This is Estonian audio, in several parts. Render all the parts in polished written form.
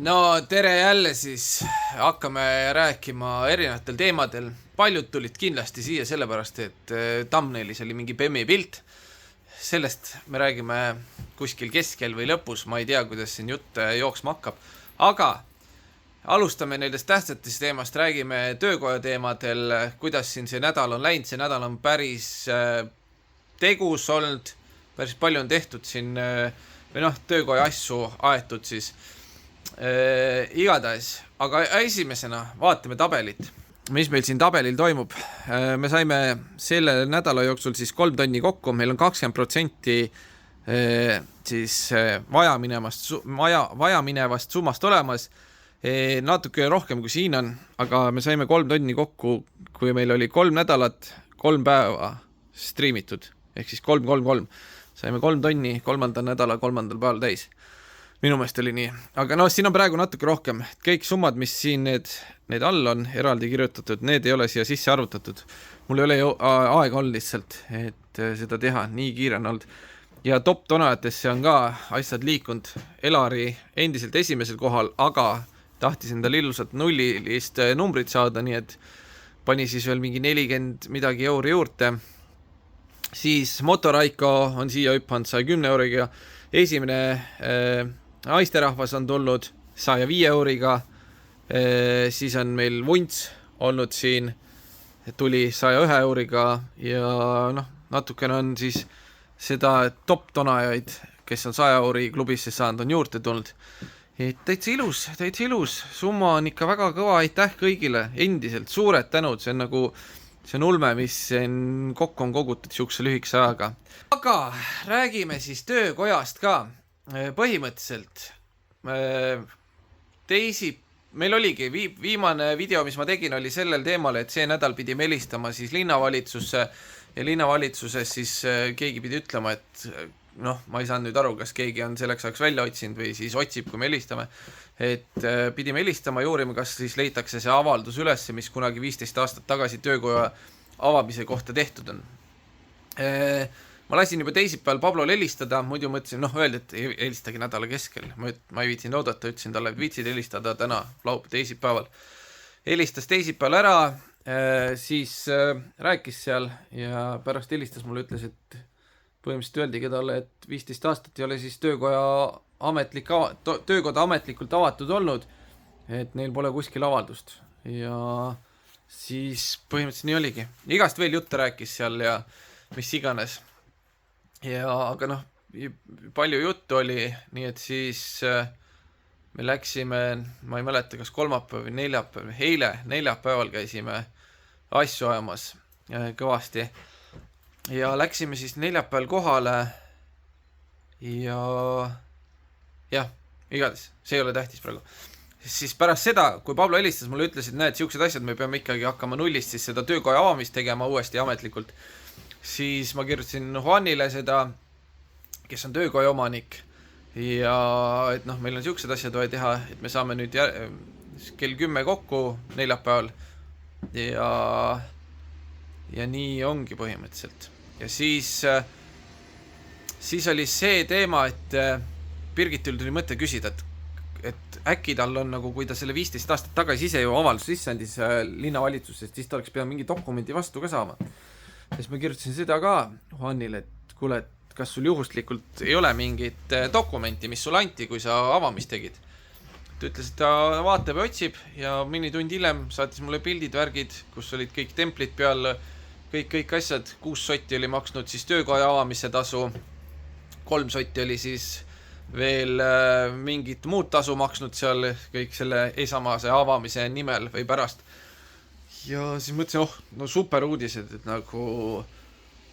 No tere jälle siis, hakkame rääkima erinevatel teemadel. Paljud tulid kindlasti siia sellepärast, et thumbnailis oli mingi Bemmi pilt. Sellest me räägime kuskil keskel või lõpus, ma ei tea, kuidas siin jutt jooksma hakkab. Aga alustame nendest tähtsatest teemast, räägime töökoja teemadel, kuidas siin see nädal on läinud. See nädal on päris tegus olnud, päris palju on tehtud siin, või noh, töökoja asju aetud siis. Igatahes, aga esimesena vaatame tabelit, mis meil siin tabelil toimub. Me saime selle nädala jooksul siis 3 tonni kokku, meil on 20% siis vajaminevast summast olemas, natuke rohkem kui siin on, aga me saime 3 tonni kokku, kui meil oli 3 nädalat, 3 päeva striimitud, ehk siis 3-3-3. Saime 3 tonni 3. nädala 3. päeval täis. Minu meelest oli nii, aga no siin on praegu natuke rohkem. Kõik summad, mis siin need all on eraldi kirjutatud, need ei ole siia sisse arvutatud. Mul ei ole ju aega olnud lihtsalt, et seda teha, nii kiire on olnud. Ja top tonajatesse on ka asjad liikunud. Elari endiselt esimesel kohal, aga tahtis endale ilusat nullilist numbrit saada, nii et pani siis veel mingi 40 midagi euri juurde. Siis Motoraiko on siia hüppanud 110 euriga. Esimene naisterahvas on tulnud 105 euriga, siis on meil Vunts olnud siin, tuli 101 euriga ja noh, natukene on siis seda top tonajaid, kes on 100 euri klubisse saanud, on juurde tulnud. Et täitsa ilus, summa on ikka väga kõva, aitäh kõigile, endiselt suured tänud, see on nagu, see on ulme, mis kokku on kogutud siukse lühikese ajaga. Aga räägime siis töökojast ka. Põhimõtteliselt meil oligi viimane video, mis ma tegin, oli sellel teemal, et see nädal pidi helistama siis linnavalitsusse ja linnavalitsuses siis keegi pidi ütlema, et noh, ma ei saanud nüüd aru, kas keegi on selleks ajaks välja otsinud või siis otsib, kui me helistame, et pidime helistama ja uurima, kas siis leitakse see avaldus üles, mis kunagi 15 aastat tagasi töökoja avamise kohta tehtud on. Ma lasin juba teisipäeval Pablol helistada, muidu mõtlesin, noh, öeldi, et helistagi nädala keskel. Ma ei viitsinud oodata, ütlesin talle, viitsid helistada täna, teisipäeval. Helistas teisipäeval ära, siis rääkis seal ja pärast helistas mulle, ütles, et põhimõtteliselt öeldigi talle, et 15 aastat ei ole siis töökoda ametlikult avatud olnud, et neil pole kuskil avaldust. Ja siis põhimõtteliselt nii oligi. Igast veel jutte rääkis seal ja mis iganes. Ja aga noh, palju juttu oli, nii et siis me läksime, ma ei mäleta, kas kolmapäev või neljapäev, eile neljapäeval käisime asju ajamas kõvasti ja läksime siis neljapäeval kohale ja jah, igatahes, see ei ole tähtis praegu. Siis pärast seda, kui Pablo helistas, mulle ütles, et näed, siuksed asjad, me peame ikkagi hakkama nullist siis seda töökoja avamist tegema uuesti ametlikult. Siis ma kirjutasin Juanile seda, kes on töökoja omanik ja et noh, meil on siuksed asjad vaja teha, et me saame nüüd kell 10 kokku neljapäeval ja nii ongi põhimõtteliselt. Ja siis oli see teema, et Birgitil tuli mõte küsida, et äkki tal on nagu, kui ta selle 15 aastat tagasi ise ju avaldus sisse andis linnavalitsusest, siis ta oleks pidanud mingi dokumenti vastu ka saama. Siis ma kirjutasin seda ka Juanile, et kuule, et kas sul juhuslikult ei ole mingit dokumenti, mis sul anti, kui sa avamist tegid. Ta ütles, et ta vaatab ja otsib ja mõni tund hiljem saatis mulle pildid, värgid, kus olid kõik templid peal, kõik asjad, 6 sotti oli maksnud siis töökoja avamise tasu, 3 sotti oli siis veel mingit muud tasu maksnud seal kõik selle esamase avamise nimel või pärast. Ja siis mõtlesin, no super uudised, et nagu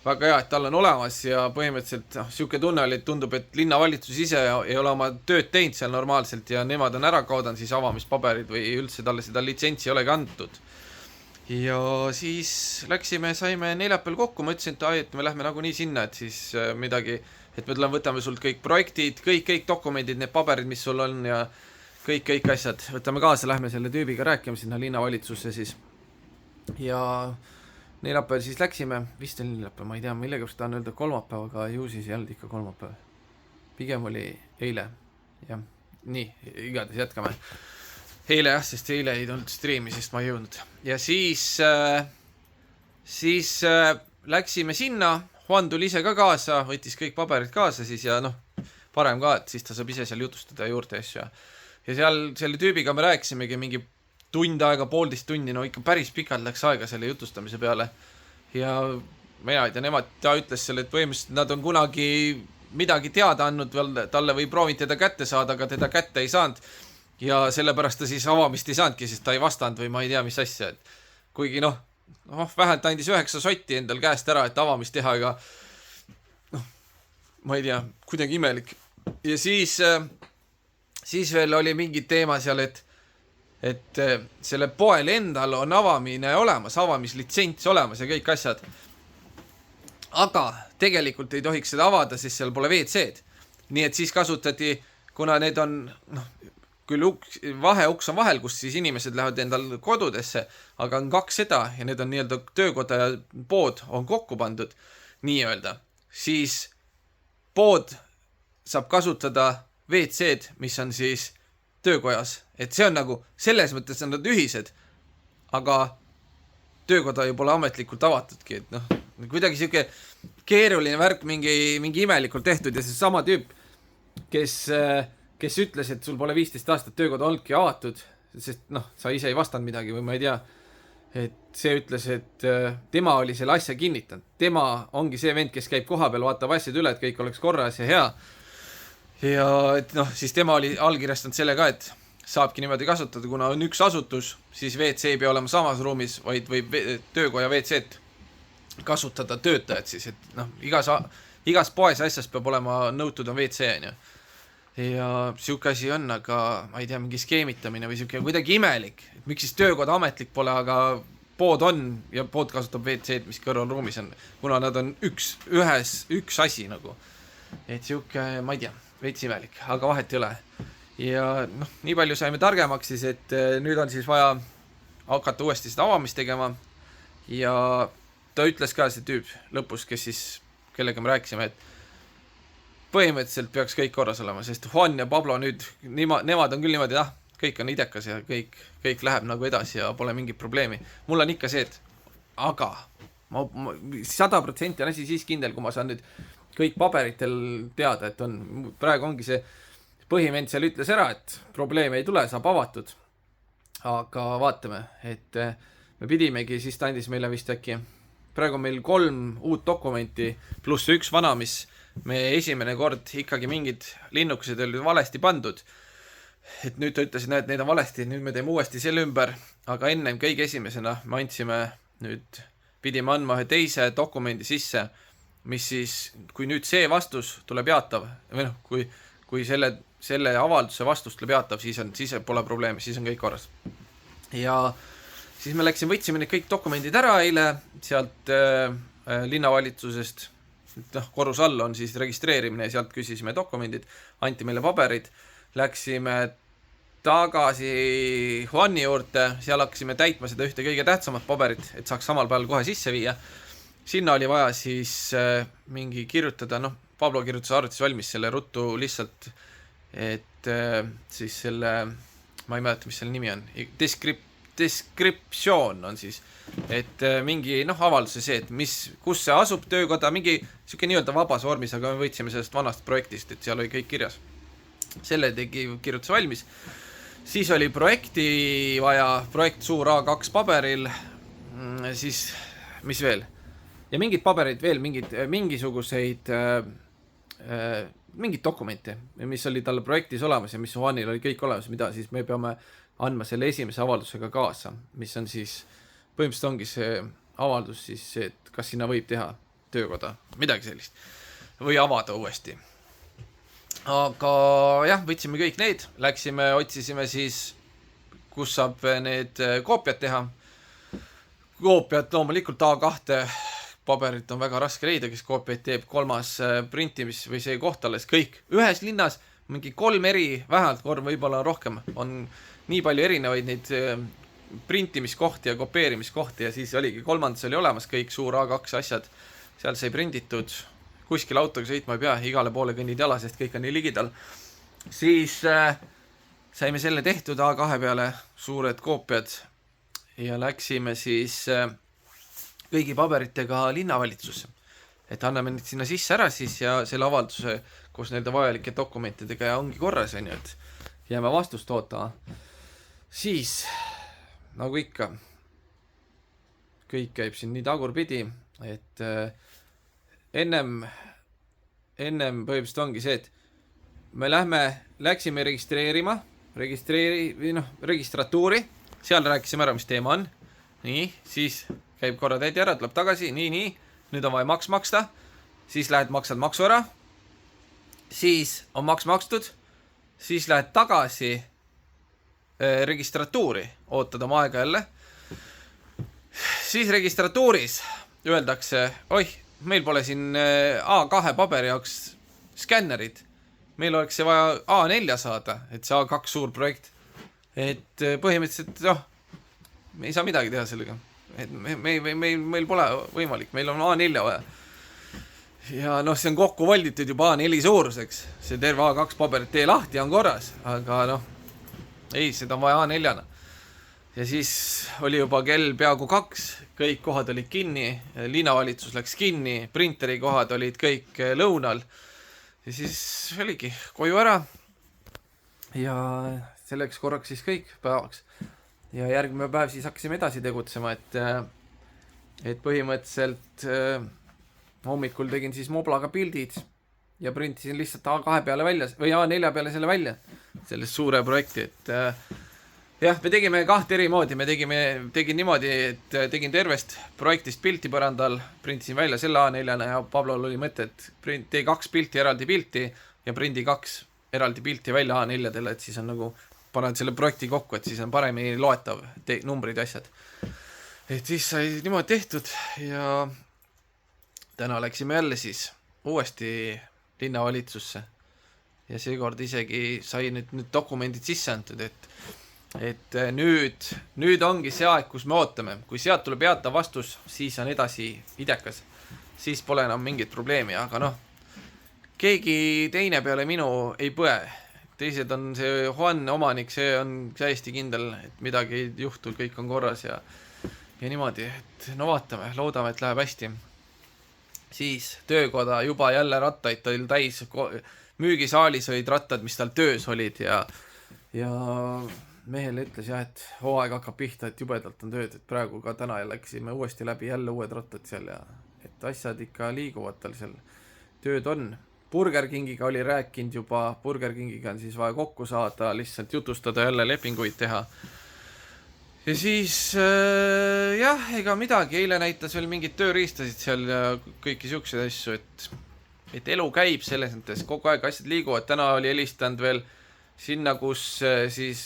väga hea, et tal on olemas ja põhimõtteliselt siuke tunne oli, et tundub, et linnavalitsus ise ei ole oma tööd teinud seal normaalselt ja nemad on ära kaotanud siis avamispaberid või üldse talle seda litsentsi ei olegi antud. Ja siis saime neljapäeval kokku, ma ütlesin, et me lähme nagunii sinna, et siis midagi, et me võtame sult kõik projektid, kõik dokumendid, need paberid, mis sul on ja kõik asjad, võtame kaasa, lähme selle tüübiga rääkima sinna linnavalitsusse siis. Ja neljapäeval siis läksime, vist oli neljapäev, ma ei tea, millega tahan öelda kolmapäev, aga ju siis ei olnud ikka kolmapäev. Pigem oli eile, jah. nii, igatahes jätkame. Eile jah, sest eile ei tulnud striimi, sest ma ei jõudnud. Ja siis läksime sinna, Juan tuli ise ka kaasa, võttis kõik paberid kaasa siis ja noh, parem ka, et siis ta saab ise seal jutustada juurde asju. Ja seal selle tüübiga me rääkisimegi mingi tund aega, 1,5 tundi, no ikka päris pikalt läks aega selle jutustamise peale. Ja mina ei tea, ta ütles selle, et põhimõtteliselt nad on kunagi midagi teada andnud talle või proovinud teda kätte saada, aga teda kätte ei saanud. Ja sellepärast ta siis avamist ei saanudki, sest ta ei vastanud või ma ei tea, mis asja. Kuigi vähelt andis 9 sotti endal käest ära, et avamist teha, aga ma ei tea, kuidagi imelik. Ja siis veel oli mingi teema seal, et selle poel endal on avamine olemas, avamislitsents olemas ja kõik asjad. Aga tegelikult ei tohiks seda avada, sest seal pole WC-d. Nii et siis kasutati, kuna need on, küll vaheuks on vahel, kus siis inimesed lähevad endal kodudesse, aga on 2 seda ja need on nii-öelda töökoda ja pood on kokku pandud, nii-öelda. Siis pood saab kasutada WC-d, mis on siis töökojas. Et see on nagu, selles mõttes on nad ühised, aga töökoda ju pole ametlikult avatudki, et kuidagi siuke keeruline värk mingi imelikult tehtud ja see sama tüüp, kes ütles, et sul pole 15 aastat töökoda olnudki avatud, sest sa ise ei vastanud midagi või ma ei tea, et see ütles, et tema oli selle asja kinnitanud. Tema ongi see vend, kes käib koha peal, vaatab asjad üle, et kõik oleks korras ja hea. Ja et siis tema oli allkirjastanud selle ka, et saabki niimoodi kasutada, kuna on üks asutus, siis WC ei pea olema samas ruumis, vaid võib töökoja WC-t kasutada töötajad siis, et igas poes asjast peab olema nõutud on WC, on ju. Ja siuke asi on, aga ma ei tea, mingi skeemitamine või siuke kuidagi imelik, et miks siis töökoda ametlik pole, aga pood on ja pood kasutab WC-d, mis kõrvalruumis on, kuna nad on üks asi nagu. Et siuke, ma ei tea, veits imelik, aga vahet ei ole. Ja nii palju saime targemaks siis, et nüüd on siis vaja hakata uuesti seda avamist tegema ja ta ütles ka see tüüp lõpus, kellega me rääkisime, et põhimõtteliselt peaks kõik korras olema, sest Juan ja Pablo nüüd, nemad on küll niimoodi, kõik on idekas ja kõik läheb nagu edasi ja pole mingit probleemi. Mul on ikka see, et aga 100% on asi siis kindel, kui ma saan nüüd kõik paberitel teada, et praegu ongi see põhiment seal ütles ära, et probleeme ei tule, saab avatud. Aga vaatame, et me pidimegi, siis ta andis meile vist äkki, praegu on meil 3 uut dokumenti pluss 1 vana, mis me esimene kord ikkagi mingid linnukesed olid valesti pandud. Et nüüd ta ütles, et need on valesti, nüüd me teeme uuesti selle ümber, aga ennem kõige esimesena me pidime andma ühe teise dokumendi sisse, mis siis, kui nüüd see vastus tuleb jaatav, või kui selle avalduse vastus tuleb jaatav, siis pole probleemi, siis on kõik korras. Ja siis me võtsime need kõik dokumendid ära eile sealt linnavalitsusest, korrus all on siis registreerimine ja sealt küsisime dokumendid, anti meile paberid, läksime tagasi Juani juurde, seal hakkasime täitma seda ühte kõige tähtsamat paberit, et saaks samal päeval kohe sisse viia. Sinna oli vaja siis mingi kirjutada, Pablo kirjutas arvutis valmis selle ruttu lihtsalt, et siis selle, ma ei mäleta, mis selle nimi on, description on siis, et mingi avalduse see, et kus see asub töökoda, mingi siuke nii-öelda vabas vormis, aga me võtsime sellest vanast projektist, et seal oli kõik kirjas. Selle kirjutas valmis. Siis oli projekti vaja, projekt suur A2 paberil, siis mis veel? Ja mingid paberid veel, mingisuguseid mingid dokumente, mis oli talle projektis olemas ja mis Juanil oli kõik olemas, mida siis me peame andma selle esimese avaldusega kaasa, mis on siis, põhimõtteliselt ongi see avaldus siis, et kas sinna võib teha töökoda, midagi sellist, või avada uuesti. Aga jah, võtsime kõik need, läksime, otsisime siis, kus saab need koopiad teha. Koopiad loomulikult A2 paberit on väga raske leida, kes koopiaid teeb, 3. printimis või see koht alles kõik. Ühes linnas mingi 3 vähemalt 3 võib-olla rohkem, on nii palju erinevaid neid printimiskohti ja kopeerimiskohti ja siis oligi 3. oli olemas kõik suur A2 asjad, seal sai prinditud, kuskil autoga sõitma ei pea, igale poole kõnnid jala, sest kõik on nii ligidal. siis saime selle tehtud A2 peale, suured koopiad, ja läksime siis kõigi paberitega linnavalitsusse. Et anname nüüd sinna sisse ära siis ja selle avalduse koos nende vajalike dokumentidega ja ongi korras, on ju, et jääme vastust ootama. Siis, nagu ikka, kõik käib siin nii tagurpidi, et ennem põhimõtteliselt ongi see, et me läksime registratuuri, seal rääkisime ära, mis teema on, nii, siis käib korra tädi ära, tuleb tagasi, nii, nüüd on vaja maks maksta, siis lähed maksad maksu ära, siis on maks makstud, siis lähed tagasi registratuuri, ootad oma aega jälle, siis registratuuris öeldakse, oih, meil pole siin A2 paberi jaoks skännerid, meil oleks see vaja A4 saada, et see A2 suur projekt, et põhimõtteliselt, me ei saa midagi teha sellega. Et meil pole võimalik, meil on A4 vaja. Ja see on kokku valditud juba A4 suuruseks, see terve A2 paberit tee lahti on korras, aga ei, seda on vaja A4-na. Ja siis oli juba kell peaaegu 2, kõik kohad olid kinni, linnavalitsus läks kinni, printeri kohad olid kõik lõunal ja siis oligi koju ära ja selleks korraks siis kõik päevaks. Ja järgmine päev siis hakkasime edasi tegutsema, et põhimõtteliselt hommikul tegin siis Moblaga pildid ja printisin lihtsalt A2 peale välja või A4 peale selle välja, sellest suure projekti, et jah, me tegime 2 eri moodi, tegin niimoodi, et tegin tervest projektist pilti põrandal, printisin välja selle A4-na ja Pablol oli mõte, et tee 2 pilti, eraldi pilti ja prindi 2 eraldi pilti välja A4-dele, et siis on nagu paned selle projekti kokku, et siis on paremini loetav numbrid ja asjad. Et siis sai niimoodi tehtud ja täna läksime jälle siis uuesti linnavalitsusse ja seekord isegi sai nüüd dokumendid sisse antud, et nüüd ongi see aeg, kus me ootame. Kui sealt tuleb jaatav vastus, siis on edasi idekas. Siis pole enam mingit probleemi, aga keegi teine peale minu ei põe. Teised on see Juan omanik, see on täiesti kindel, et midagi ei juhtu, kõik on korras ja niimoodi, et vaatame, loodame, et läheb hästi. Siis töökoda juba jälle rattaid tal täis, müügisaalis olid rattad, mis tal töös olid ja mehele ütles et hooaeg hakkab pihta, et jubedalt on tööd, et praegu ka täna läksime uuesti läbi jälle uued rattad seal ja et asjad ikka liiguvad tal seal, tööd on. Burger Kingiga oli rääkinud juba, Burger Kingiga on siis vaja kokku saada, lihtsalt jutustada jälle lepinguid teha. Ja siis ega midagi, eile näitas veel mingid tööriistasid seal ja kõiki siukseid asju, et elu käib selles mõttes, kogu aeg asjad liiguvad, täna oli helistanud veel sinna, kus siis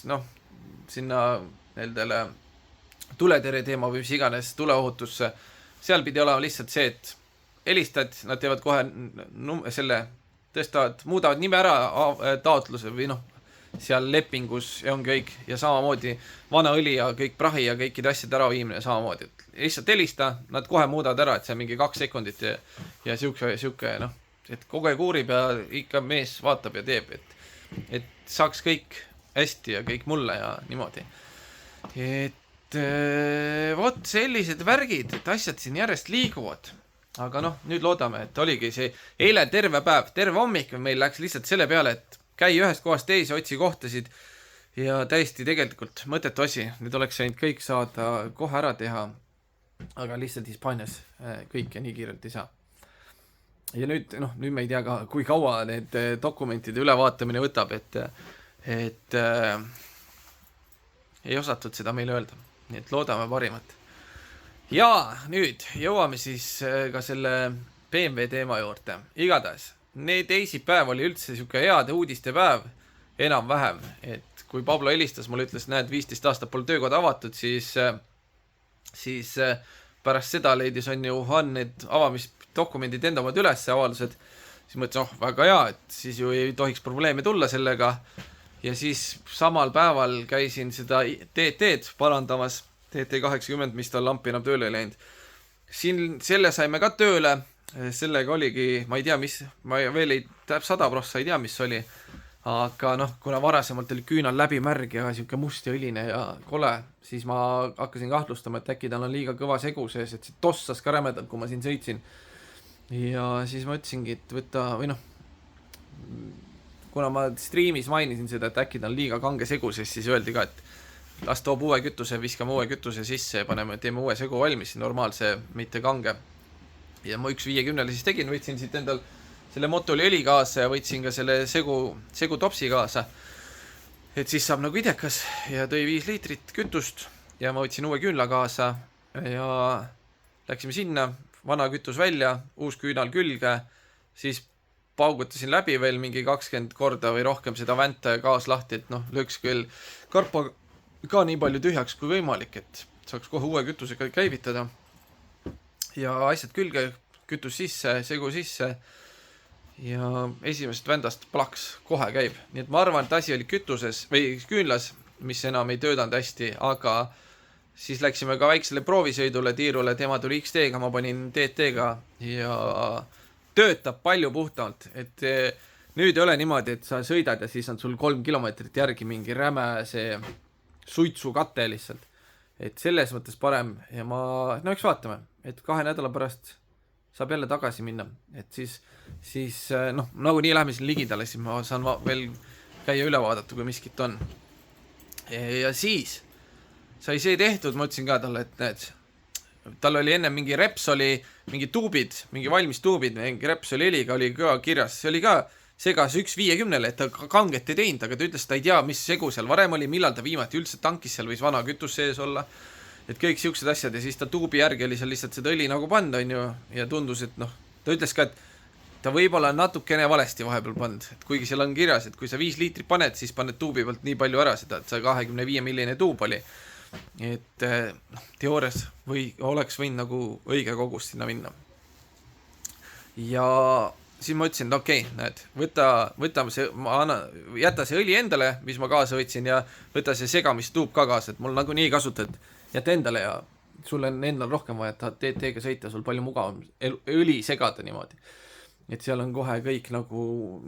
sinna nendele tuletere teema või mis iganes tuleohutusse, seal pidi olema lihtsalt see, et helistad, nad teevad kohe muudavad nime ära taotluse või seal lepingus ja ongi kõik ja samamoodi vana õli ja kõik prahi ja kõikide asjade ära viimine samamoodi, et lihtsalt helista, nad kohe muudavad ära, et see on mingi 2 sekundit ja siuke et kogu aeg uurib ja ikka mees vaatab ja teeb, et saaks kõik hästi ja kõik mulle ja niimoodi, et vot sellised värgid, et asjad siin järjest liiguvad. Aga nüüd loodame, et oligi see eile terve päev, terve hommik meil läks lihtsalt selle peale, et käi ühest kohast teisi, otsi kohtasid ja täiesti tegelikult mõttetu asi. Nüüd oleks saanud kõik saada kohe ära teha, aga lihtsalt Hispaanias kõike nii kiirelt ei saa. Ja nüüd me ei tea ka, kui kaua need dokumentide ülevaatamine võtab, et ei osatud seda meile öelda. Nii et loodame parimat. Ja nüüd jõuame siis ka selle BMW teema juurde. Igatahes, teisipäev oli üldse siuke heade uudiste päev, enam-vähem, et kui Pablo helistas, mulle ütles, näed, 15 aastat pole töökoda avatud, siis pärast seda leidis on ju need avamisdokumendid enda omad üles avaldused, siis mõtlesin, väga hea, et siis ju ei tohiks probleeme tulla sellega ja siis samal päeval käisin seda TT-d parandamas, TT80, mis tal lampi enam tööle ei läinud. Selle saime ka tööle, sellega oligi, ma ei tea, mis, ma veel 100% ei tea, mis oli, aga noh, kuna varasemalt oli küünal läbi märg ja siuke must ja õline ja kole, siis ma hakkasin kahtlustama, et äkki tal on liiga kõva segu sees, et see tossas ka rämedalt, kui ma siin sõitsin. Ja siis ma ütlesingi, et võta, või noh, kuna ma striimis mainisin seda, et äkki ta on liiga kange segu sees, siis öeldi ka, et las toob uue kütuse, viskame uue kütuse sisse ja teeme uue segu valmis, normaalse, mitte kange. Ja ma 1.50 siis tegin, võtsin siit endal selle Motoli õli kaasa ja võtsin ka selle segu topsi kaasa. Et siis saab nagu idekas ja tõi 5 liitrit kütust ja ma võtsin uue küünla kaasa ja läksime sinna, vana kütus välja, uus küünal külge, siis paugutasin läbi veel mingi 20 korda või rohkem seda vänta ja gaas lahti, et noh, lööks küll karpa ka nii palju tühjaks kui võimalik, et saaks kohe uue kütusega käivitada. Ja asjad külge, kütus sisse, segu sisse ja esimesest vändast plaks kohe käib. Nii et ma arvan, et asi oli kütuses või küünlas, mis enam ei töötanud hästi, aga siis läksime ka väiksele proovisõidule tiirule, tema tuli XT-ga, ma panin DT-ga ja töötab palju puhtamalt, et nüüd ei ole niimoodi, et sa sõidad ja siis on sul 3 kilomeetrit järgi mingi räme see suitsukate lihtsalt. Et selles mõttes parem ja no eks vaatame, et 2 nädala pärast saab jälle tagasi minna, et siis noh, nagu nii läheme siin ligidale, siis ma saan veel käia üle vaadata, kui miskit on. Ja siis sai see tehtud, ma ütlesin ka talle, et näed, tal oli enne mingi Repsoli, mingi tuubid, mingi valmis tuubid, mingi Repsoli heliga oli ka kirjas, see oli ka segas 1.50, et ta kanget ei teinud, aga ta ütles, ta ei tea, mis segu seal varem oli, millal ta viimati üldse tankis, seal võis vana kütus sees olla, et kõik siuksed asjad ja siis ta tuubi järgi oli seal lihtsalt seda õli nagu panda, on ju, ja tundus, et noh, ta ütles ka, et ta võib-olla on natukene valesti vahepeal pand, et kuigi seal on kirjas, et kui sa 5 liitrit paned, siis paned tuubi pealt nii palju ära seda, et see 25 milline tuub oli, et noh, teoorias oleks võinud nagu õige kogus sinna minna. Ja siis ma ütlesin, et okei, näed, võtame see, jäta see õli endale, mis ma kaasa võtsin ja võta see segamistuub ka kaasa, et mul nagu nii kasutad, jäta endale ja sul on endal rohkem vaja, et tahad DT-ga sõita, sul palju mugavam õli segada niimoodi. Et seal on kohe kõik nagu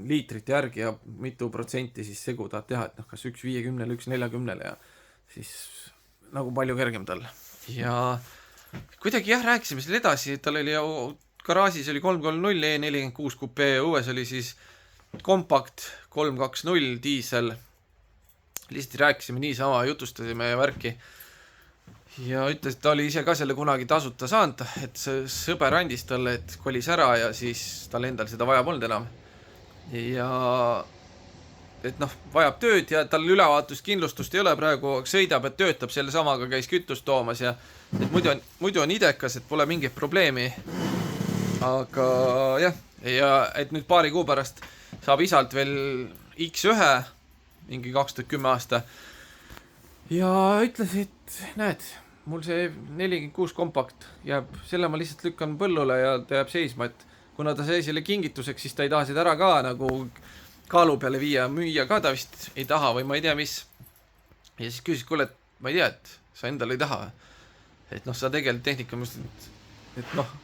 liitrite järgi ja mitu protsenti siis segu tahad teha, et noh, kas 1.50, 1.40 ja siis nagu palju kergem tal. Ja kuidagi jah, rääkisime seal edasi, tal oli ju garaažis oli 330 E46 kupee ja õues oli siis kompakt 320 diisel. Lihtsalt rääkisime niisama, jutustasime ja värki. Ja ütles, et ta oli ise ka selle kunagi tasuta saanud, et see sõber andis talle, et kolis ära ja siis tal endal seda vaja polnud enam. Ja et noh, vajab tööd ja tal ülevaatust kindlustust ei ole praegu, sõidab, et töötab selle samaga, käis kütust toomas ja et muidu on idekas, et pole mingit probleemi. Aga jah, ja et nüüd paari kuu pärast saab isalt veel X1, mingi 2010 aasta. Ja ütles, et näed, mul see 46 kompakt jääb, selle ma lihtsalt lükkan põllule ja ta jääb seisma, et kuna ta sai selle kingituseks, siis ta ei taha seda ära ka nagu kaalu peale viia, müüa ka ta vist ei taha või ma ei tea mis. Ja siis küsis, kuule, et ma ei tea, et sa endal ei taha. Et noh, sa tegelikult tehnika mõtled, et noh,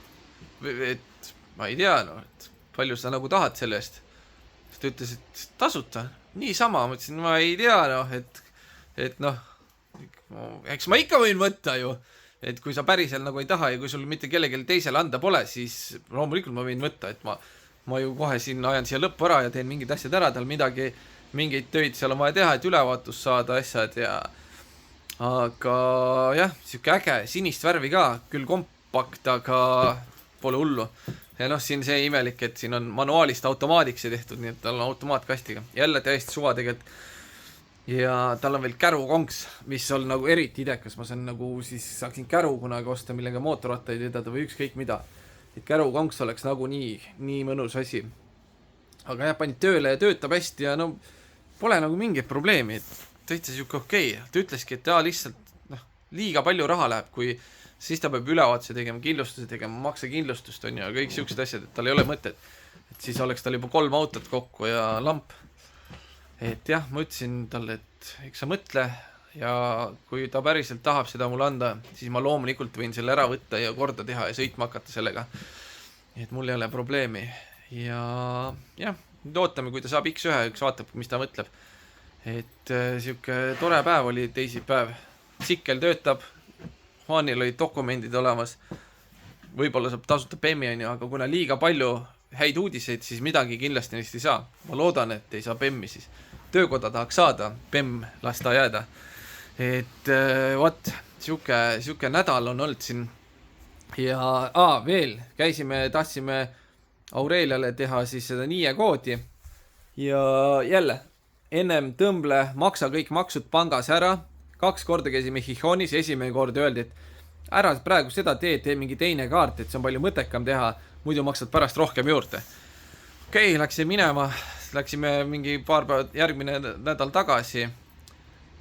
et ma ei tea, no, et palju sa nagu tahad selle eest. Siis ta ütles, et tasuta, niisama, ma ütlesin, ma ei tea, noh, et noh, eks ma ikka võin võtta ju, et kui sa pärisel nagu ei taha ja kui sul mitte kellelegi teisele anda pole, siis loomulikult ma võin võtta, et ma ju kohe siin ajan siia lõppu ära ja teen mingid asjad ära, tal mingeid töid seal on vaja teha, et ülevaatust saada asjad ja aga jah, siuke äge, sinist värvi ka, küll kompakt, aga pole hullu. Ja noh, siin see imelik, et siin on manuaalist automaadiks tehtud, nii et tal on automaatkastiga. Jälle täiesti suva tegelikult. Ja tal on veel kärukonks, mis on nagu eriti idekas, ma saan nagu siis saaksin käru kunagi osta, millega mootorrattaid edada või ükskõik mida. Et kärukonks oleks nagu nii mõnus asi. Aga jah, panid tööle ja töötab hästi ja no pole nagu mingit probleemi, et täitsa siuke okei. Ta ütleski, et lihtsalt liiga palju raha läheb, kui siis ta peab ülevaatuse tegema, kindlustuse tegema, maksekindlustust on ja kõik siuksed asjad, et tal ei ole mõtet. Et siis oleks tal juba 3 autot kokku ja lamp. Et jah, ma ütlesin talle, et eks sa mõtle ja kui ta päriselt tahab seda mulle anda, siis ma loomulikult võin selle ära võtta ja korda teha ja sõitma hakata sellega. Et mul ei ole probleemi. Ja jah, nüüd ootame, kui ta saab X1, üks vaatab, mis ta mõtleb. Et siuke tore päev oli teisipäev. Sikkel töötab, Juanil olid dokumendid olemas, võib-olla saab tasuta BEM-i, aga kuna liiga palju häid uudiseid, siis midagi kindlasti neist ei saa. Ma loodan, et ei saa BEM-i siis. Töökoda tahaks saada, BEM lasta jääda. Et võt, siuke nädal on olnud siin. Ja veel, tahtsime Aureliale teha siis seda NIE koodi. Ja jälle, ennem tõmble, maksa kõik maksud pangas ära. 2 korda käisime Hihonis, esimene kord öeldi, et ära praegu seda tee mingi teine kaart, et see on palju mõttekam teha, muidu maksad pärast rohkem juurde. Okei, läksime mingi paar päeva järgmine nädal tagasi,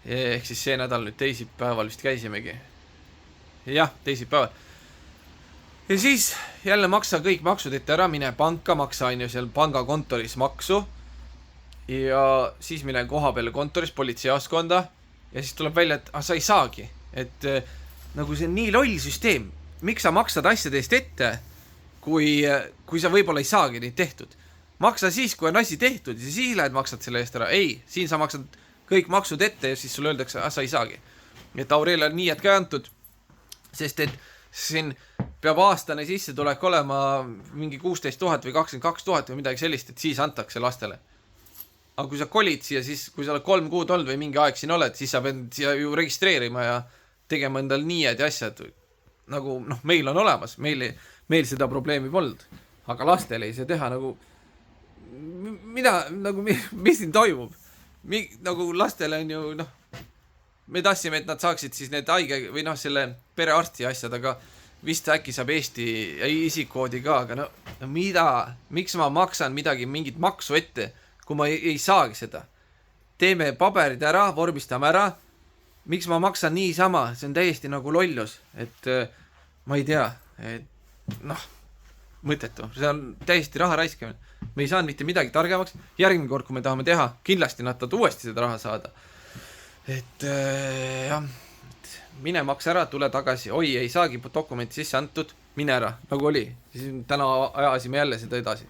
ehk siis see nädal nüüd teisipäeval vist käisimegi. Jah, teisipäeval. Ja siis jälle maksa kõik maksud ette ära, mine panka, maksa on ju seal pangakontoris maksu ja siis mine koha peale kontoris politseijaoskonda ja siis tuleb välja, et sa ei saagi, et nagu see on nii loll süsteem, miks sa maksad asjade eest ette, kui sa võib-olla ei saagi neid tehtud. Maksa siis, kui on asi tehtud ja siis lähed maksad selle eest ära. Ei, siin sa maksad kõik maksud ette ja siis sulle öeldakse, sa ei saagi. Et Aurelia on nii ka antud, sest et siin peab aastane sissetulek olema mingi 16 000 või 22 000 või midagi sellist, et siis antakse lastele. Aga kui sa kolid siia, siis kui sa oled 3 kuud olnud või mingi aeg siin oled, siis sa pead siia ju registreerima ja tegema endal niied ja asjad. Nagu, meil on olemas, meil seda probleemi polnud. Aga lastele ei saa teha nagu, mis siin toimub? Nagu lastele on ju, me tahtsime, et nad saaksid siis need haige või selle perearsti asjad, aga vist äkki saab Eesti isikoodi ka, aga miks ma maksan mingit maksu ette, kui ma ei saagi seda. Teeme paberid ära, vormistame ära, miks ma maksan niisama, see on täiesti nagu lollus, et ma ei tea, et mõttetu, see on täiesti raha raiskamine. Me ei saanud mitte midagi targemaks, järgmine kord, kui me tahame teha, kindlasti nad tahavad uuesti seda raha saada. Et jah, mine maksa ära, tule tagasi, oi, ei saagi dokumenti sisse antud, mine ära, nagu oli. Siis täna ajasime jälle seda edasi.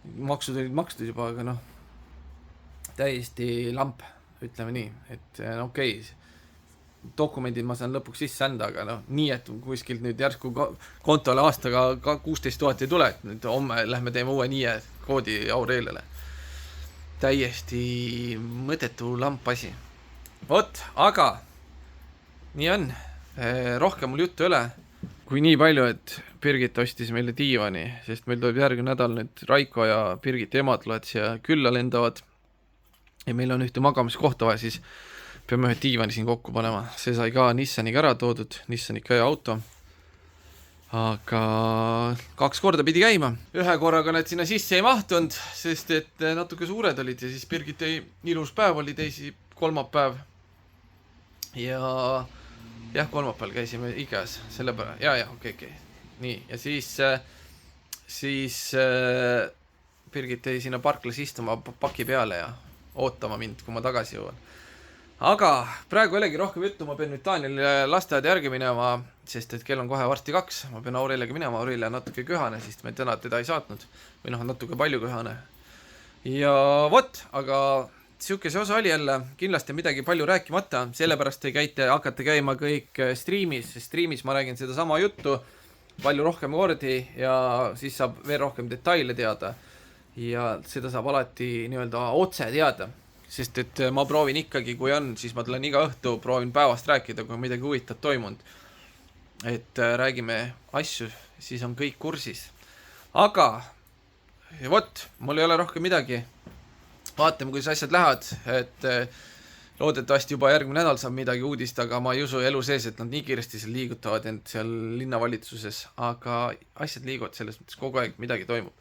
Maksud olid makstud juba, aga täiesti lamp, ütleme nii, et okei, dokumendid ma saan lõpuks sisse anda, aga nii, et kuskilt nüüd järsku kontole aastaga 16 000 ei tule, et nüüd homme lähme teeme uue NIE koodi Aureliale. Täiesti mõttetu lamp asi. Vot, aga nii on, rohkem mul juttu üle, kui nii palju, et Birgit ostis meile diivani, sest meil tuleb järgmine nädal nüüd Raiko ja Birgit emad tulevad siia külla lendavad ja meil on ühte magamiskohta vaja, siis peame ühe diivani siin kokku panema. See sai ka Nissaniga ära toodud, Nissani ka auto, aga 2 korda pidi käima. Ühe korraga need sinna sisse ei mahtunud, sest et natuke suured olid ja siis Birgit ilus päev oli kolmapäev ja jah, kolmapäeval käisime IKEA-s, selle pärast, okei. Nii, ja siis Birgit jäi sinna parklas istuma paki peale ja ootama mind, kui ma tagasi jõuan. Aga praegu olegi rohkem juttu, ma pean nüüd Taanile lasteaeda järgi minema, sest et kell on kohe varsti 2, ma pean Aureliaga minema, Aurelia natuke köhane, sest me täna teda ei saatnud, või natuke palju köhane. Ja vot, aga siukese osa oli jälle, kindlasti midagi palju rääkimata, sellepärast te hakkate käima kõik striimis ma räägin seda sama juttu palju rohkem kordi ja siis saab veel rohkem detaile teada ja seda saab alati nii-öelda otse teada, sest et ma proovin ikkagi, kui on, siis ma tulen iga õhtu, proovin päevast rääkida, kui on midagi huvitavat toimunud, et räägime asju, siis on kõik kursis. Aga vot, mul ei ole rohkem midagi. Vaatame, kuidas asjad lähevad, et loodetavasti juba järgmine nädal saab midagi uudist, aga ma ei usu elu sees, et nad nii kiiresti seal liigutavad end seal linnavalitsuses, aga asjad liiguvad selles mõttes kogu aeg, midagi toimub.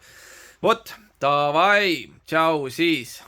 Vot, davai, tšau siis!